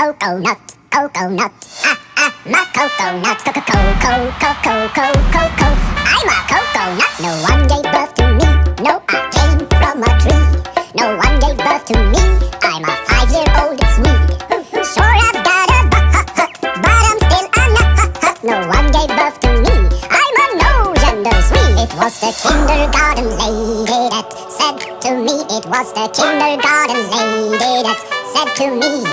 coconut, coconut. My coconut, co-co-co-co-co-co-co-co. I'm a coconut. No one gave birth to me. No, I came from a tree. No one gave birth to me. I'm a 5-year-old Swede. Sure, I've got a butt, but I'm still a nut. No one gave birth to me. I'm a no-gender Swede. It was the kindergarten lady that said to me. It was the kindergarten lady that said to me.